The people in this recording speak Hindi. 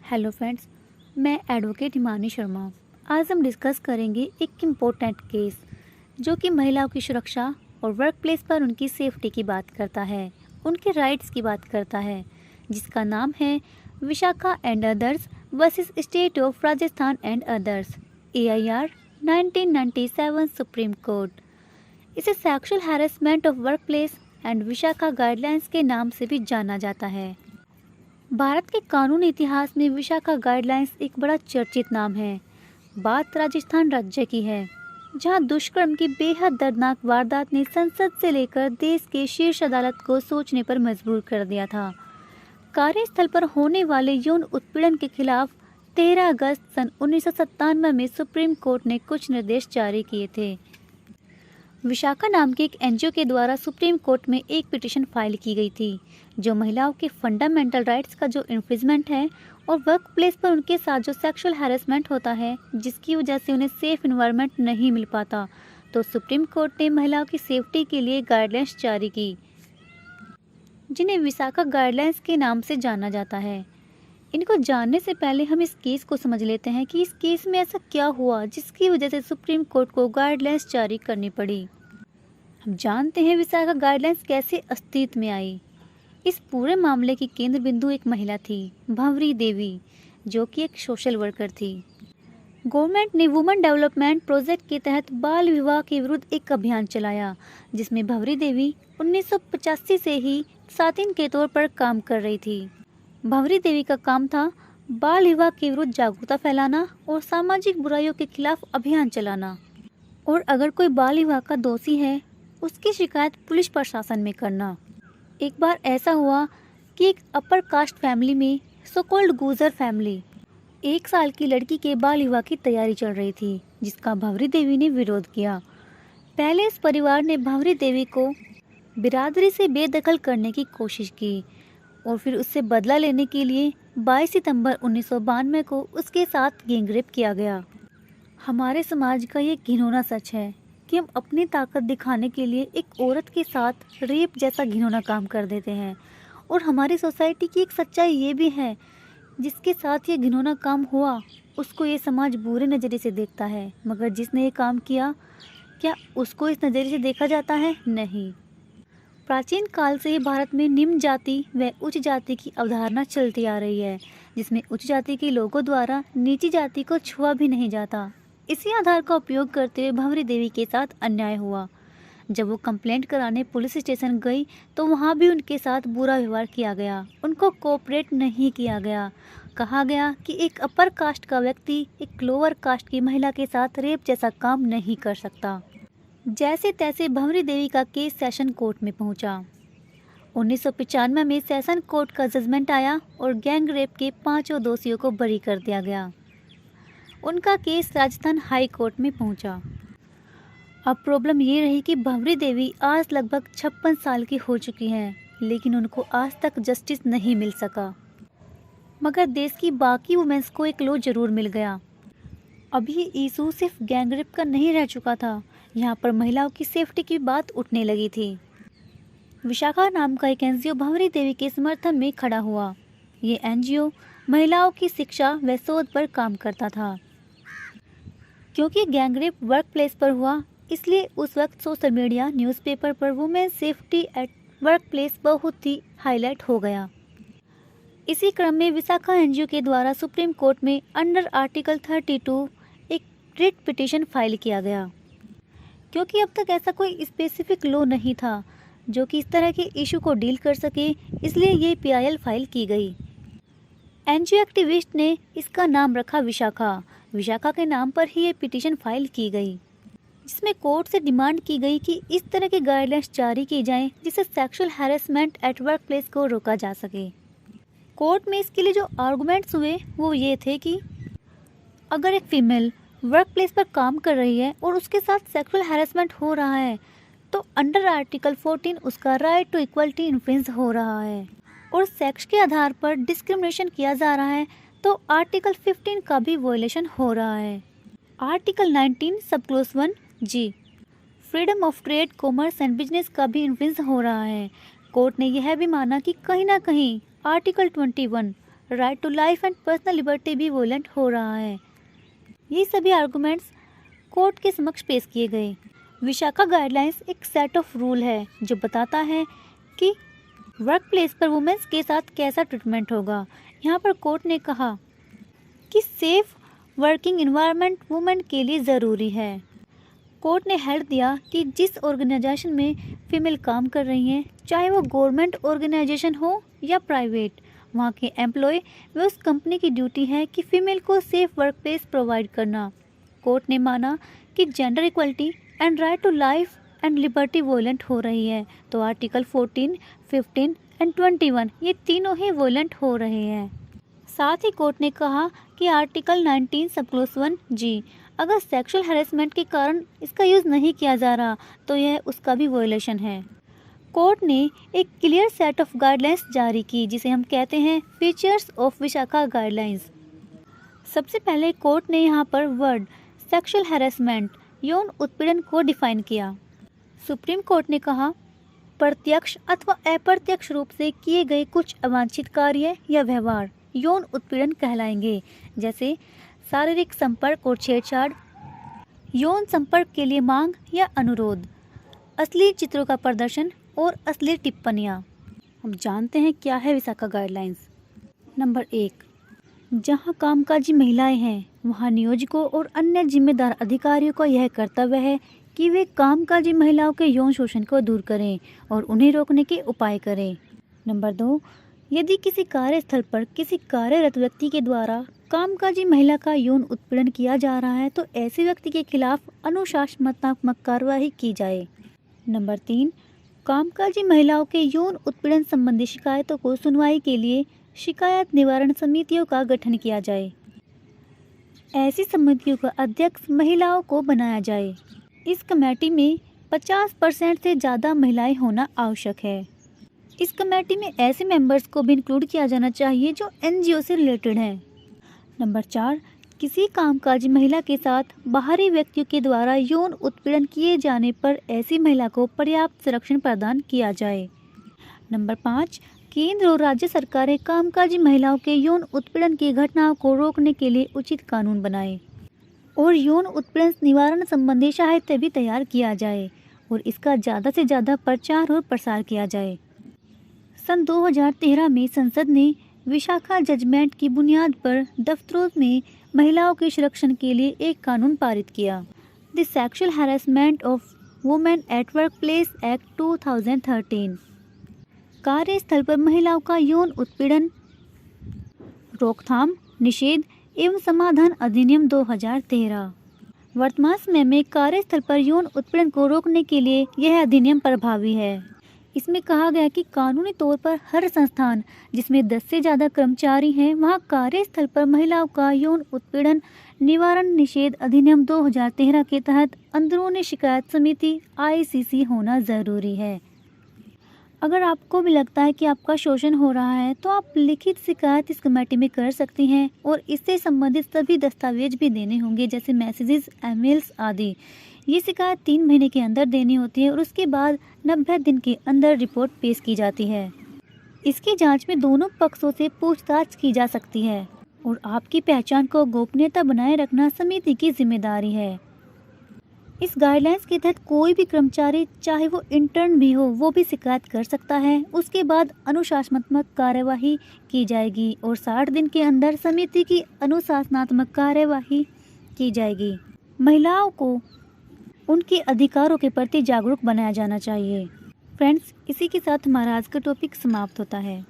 हेलो फ्रेंड्स, मैं एडवोकेट हिमानी शर्मा। आज हम डिस्कस करेंगे एक इम्पोर्टेंट केस जो कि महिलाओं की सुरक्षा और वर्क प्लेस पर उनकी सेफ्टी की बात करता है, उनके राइट्स की बात करता है, जिसका नाम है Vishakha and others versus state of Rajasthan and others, AIR 1997 supreme court. इसे sexual harassment of work place and Vishakha guidelines के नाम से भी जाना जाता है। भारत के कानूनी इतिहास में विशाखा गाइडलाइंस एक बड़ा चर्चित नाम है। बात राजस्थान राज्य की है, जहां दुष्कर्म की बेहद दर्दनाक वारदात ने संसद से लेकर देश के शीर्ष अदालत को सोचने पर मजबूर कर दिया था। कार्यस्थल पर होने वाले यौन उत्पीड़न के खिलाफ 13 अगस्त सन 1997 में सुप्रीम कोर्ट ने कुछ निर्देश जारी किए थे। विशाखा नाम के एक NGO के द्वारा सुप्रीम कोर्ट में एक पिटीशन फाइल की गई थी, जो महिलाओं के फंडामेंटल राइट्स का जो इन्फ्रिंजमेंट है और वर्क प्लेस पर उनके साथ जो सेक्सुअल हैरेसमेंट होता है, जिसकी वजह से उन्हें सेफ इन्वायरमेंट नहीं मिल पाता, तो सुप्रीम कोर्ट ने महिलाओं की सेफ्टी के लिए गाइडलाइंस जारी की, जिन्हें विशाखा गाइडलाइंस के नाम से जाना जाता है। इनको जानने से पहले हम इस केस को समझ लेते हैं कि इस केस में ऐसा क्या हुआ जिसकी वजह से सुप्रीम कोर्ट को गाइडलाइंस जारी करनी पड़ी। हम जानते हैं विशाखा गाइडलाइंस कैसे अस्तित्व में आई। इस पूरे मामले की केंद्र बिंदु एक महिला थी, भंवरी देवी, जो कि एक सोशल वर्कर थी। गवर्नमेंट ने वुमेन डेवलपमेंट प्रोजेक्ट के तहत बाल विवाह के विरुद्ध एक अभियान चलाया, जिसमें भंवरी देवी 1985 से ही सातिन के तौर पर काम कर रही थी। भंवरी देवी का काम था बाल विवाह के विरुद्ध जागरूकता फैलाना और सामाजिक बुराइयों के खिलाफ अभियान चलाना, और अगर कोई बाल विवाह का दोषी है उसकी शिकायत पुलिस प्रशासन में करना। एक बार ऐसा हुआ कि एक अपर कास्ट फैमिली में, सो कॉल्ड गुजर फैमिली, 1 साल की लड़की के बाल विवाह की तैयारी चल रही थी, जिसका भंवरी देवी ने विरोध किया। पहले इस परिवार ने भंवरी देवी को बिरादरी से बेदखल करने की कोशिश की और फिर उससे बदला लेने के लिए 22 सितंबर 1992 को उसके साथ गैंगरेप किया गया। हमारे समाज का ये घिनौना सच है कि हम अपनी ताकत दिखाने के लिए एक औरत के साथ रेप जैसा घिनौना काम कर देते हैं, और हमारी सोसाइटी की एक सच्चाई ये भी है, जिसके साथ ये घिनौना काम हुआ उसको ये समाज बुरे नज़रिए से देखता है, मगर जिसने ये काम किया, क्या उसको इस नज़रिए से देखा जाता है? नहीं। प्राचीन काल से ही भारत में निम्न जाति व उच्च जाति की अवधारणा चलती आ रही है, जिसमें उच्च जाति के लोगों द्वारा नीची जाति को छुआ भी नहीं जाता। इसी आधार का उपयोग करते हुए भंवरी देवी के साथ अन्याय हुआ। जब वो कंप्लेंट कराने पुलिस स्टेशन गई तो वहाँ भी उनके साथ बुरा व्यवहार किया गया, उनको कोऑपरेट नहीं किया गया। कहा गया कि एक अपर कास्ट का व्यक्ति एक लोअर कास्ट की महिला के साथ रेप जैसा काम नहीं कर सकता। जैसे तैसे भंवरी देवी का केस सेशन कोर्ट में पहुंचा। 1995 में सेशन कोर्ट का जजमेंट आया और गैंग रेप के 5 दोषियों को बरी कर दिया गया। उनका केस राजस्थान हाई कोर्ट में पहुंचा। अब प्रॉब्लम ये रही कि भंवरी देवी आज लगभग 56 साल की हो चुकी हैं, लेकिन उनको आज तक जस्टिस नहीं मिल सका। मगर देश की बाकी वुमेन्स को एक लॉ जरूर मिल गया। अब ये इशू सिर्फ गैंगरेप का नहीं रह चुका था, यहाँ पर महिलाओं की सेफ्टी की बात उठने लगी थी। विशाखा नाम का एक NGO भंवरी देवी के समर्थन में खड़ा हुआ। ये NGO महिलाओं की शिक्षा व शोध पर काम करता था। क्योंकि गैंगरेप वर्क प्लेस पर हुआ, इसलिए उस वक्त सोशल मीडिया, न्यूज़पेपर पर women safety at work place बहुत ही हाईलाइट हो गया। इसी क्रम में विशाखा NGO के द्वारा सुप्रीम कोर्ट में अंडर आर्टिकल 32 एक रिट पिटीशन फाइल किया गया। क्योंकि अब तक ऐसा कोई स्पेसिफिक लॉ नहीं था जो कि इस तरह के इशू को डील कर सके, इसलिए ये PIL फाइल की गई। NGO एक्टिविस्ट ने इसका नाम रखा विशाखा। विशाखा के नाम पर ही ये पिटीशन फाइल की गई, जिसमें कोर्ट से डिमांड की गई कि इस तरह की गाइडलाइंस जारी की जाएं जिससे sexual harassment at work place को रोका जा सके। कोर्ट में इसके लिए जो आर्गुमेंट्स हुए वो ये थे कि अगर एक फीमेल वर्क प्लेस पर काम कर रही है और उसके साथ सेक्सुअल हैरेसमेंट हो रहा है, तो अंडर आर्टिकल 14 उसका राइट टू इक्वलिटी इन्फ्रिंज हो रहा है, और सेक्स के आधार पर डिस्क्रिमिनेशन किया जा रहा है, तो आर्टिकल 15 का भी वॉयलेशन हो रहा है। Article 19 sub clause 1 G, freedom of trade, commerce and business का भी इन्फ्रिंज हो रहा है। कोर्ट ने यह भी माना कि कहीं ना कहीं article 21 right to life and personal liberty भी वोलेंट हो रहा है। ये सभी आर्गूमेंट्स कोर्ट के समक्ष पेश किए गए। विशाखा गाइडलाइंस एक सेट ऑफ रूल है जो बताता है कि वर्क प्लेस पर वुमेन्स के साथ कैसा ट्रीटमेंट होगा। यहाँ पर कोर्ट ने कहा कि सेफ वर्किंग इन्वायरमेंट वुमेन के लिए ज़रूरी है। कोर्ट ने हेल्प दिया कि जिस ऑर्गेनाइजेशन में फीमेल काम कर रही हैं, चाहे वो गवर्नमेंट ऑर्गेनाइजेशन हो या प्राइवेट, वहाँ के एम्प्लॉय व उस कंपनी की ड्यूटी है कि फ़ीमेल को सेफ वर्क प्लेस प्रोवाइड करना। कोर्ट ने माना कि gender equality and right to life and liberty violate हो रही है, तो आर्टिकल 14, 15 एंड 21 ये तीनों ही वोलेंट हो रहे हैं। साथ ही कोर्ट ने कहा कि आर्टिकल 19 सब क्लॉज 1 जी, अगर सेक्सुअल हैरेसमेंट के कारण इसका यूज़ नहीं किया जा रहा तो यह उसका भी वॉयलेशन है। कोर्ट ने एक क्लियर सेट ऑफ गाइडलाइंस जारी की जिसे हम कहते हैं फीचर्स ऑफ विशाखा गाइडलाइंस। सबसे पहले कोर्ट ने यहाँ पर वर्ड सेक्सुअल हैरेसमेंट यौन उत्पीड़न को डिफाइन किया। सुप्रीम कोर्ट ने कहा प्रत्यक्ष अथवा अप्रत्यक्ष रूप से किए गए कुछ अवांछित कार्य या व्यवहार यौन उत्पीड़न कहलाएंगे, जैसे शारीरिक संपर्क और छेड़छाड़, यौन संपर्क के लिए मांग या अनुरोध, अश्लील चित्रों का प्रदर्शन और अश्लील टिप्पणियाँ। हम जानते हैं क्या है विशाखा गाइडलाइंस। नंबर 1, जहाँ कामकाजी महिलाएं हैं वहाँ नियोजकों और अन्य जिम्मेदार अधिकारियों का यह कर्तव्य है कि वे कामकाजी महिलाओं के यौन शोषण को दूर करें और उन्हें रोकने के उपाय करें। नंबर 2, यदि किसी कार्यस्थल पर किसी कार्यरत व्यक्ति के द्वारा कामकाजी महिला का यौन उत्पीड़न किया जा रहा है तो ऐसे व्यक्ति के खिलाफ अनुशासनात्मक कार्रवाई की जाए। नंबर 3, कामकाजी महिलाओं के यौन उत्पीड़न संबंधी शिकायतों को सुनवाई के लिए शिकायत निवारण समितियों का गठन किया जाए। ऐसी समितियों का अध्यक्ष महिलाओं को बनाया जाए। इस कमेटी में 50% से ज़्यादा महिलाएं होना आवश्यक है। इस कमेटी में ऐसे मेंबर्स को भी इंक्लूड किया जाना चाहिए जो NGO से रिलेटेड हैं। नंबर 4, किसी कामकाजी महिला के साथ बाहरी व्यक्तियों के द्वारा यौन उत्पीड़न किए जाने पर ऐसी महिला को पर्याप्त संरक्षण प्रदान किया जाए। नंबर 5, केंद्र और राज्य सरकारें कामकाजी महिलाओं के यौन उत्पीड़न की घटनाओं को रोकने के लिए उचित कानून बनाएं और यौन उत्पीड़न निवारण संबंधी साहित्य भी तैयार किया जाए और इसका ज़्यादा से ज़्यादा प्रचार और प्रसार किया जाए। सन 2013 में संसद ने विशाखा जजमेंट की बुनियाद पर दफ्तरों में महिलाओं के संरक्षण के लिए एक कानून पारित किया, the sexual harassment of women at work place act 2013। कार्यस्थल पर महिलाओं का यौन उत्पीड़न रोकथाम, निषेध एवं समाधान अधिनियम 2013। वर्तमान समय में कार्यस्थल पर यौन उत्पीड़न को रोकने के लिए यह अधिनियम प्रभावी है। इसमें कहा गया कि कानूनी तौर पर हर संस्थान जिसमें 10 से ज़्यादा कर्मचारी हैं वहाँ कार्यस्थल पर महिलाओं का यौन उत्पीड़न निवारण निषेध अधिनियम 2013 के तहत अंदरूनी शिकायत समिति ICC होना ज़रूरी है। अगर आपको भी लगता है कि आपका शोषण हो रहा है तो आप लिखित शिकायत इस कमेटी में कर सकती हैं और इससे संबंधित सभी दस्तावेज भी देने होंगे, जैसे मैसेजेस, ईमेल्स आदि। ये शिकायत 3 महीने के अंदर देनी होती है और उसके बाद 90 दिन के अंदर रिपोर्ट पेश की जाती है। इसकी जांच में दोनों पक्षों से पूछताछ की जा सकती है और आपकी पहचान को गोपनीयता बनाए रखना समिति की जिम्मेदारी है। इस गाइडलाइंस के तहत कोई भी कर्मचारी, चाहे वो इंटर्न भी हो, वो भी शिकायत कर सकता है। उसके बाद अनुशासनात्मक कार्यवाही की जाएगी और 60 दिन के अंदर समिति की अनुशासनात्मक कार्यवाही की जाएगी। महिलाओं को उनके अधिकारों के प्रति जागरूक बनाया जाना चाहिए। फ्रेंड्स, इसी के साथ हमारा आज का टॉपिक समाप्त होता है।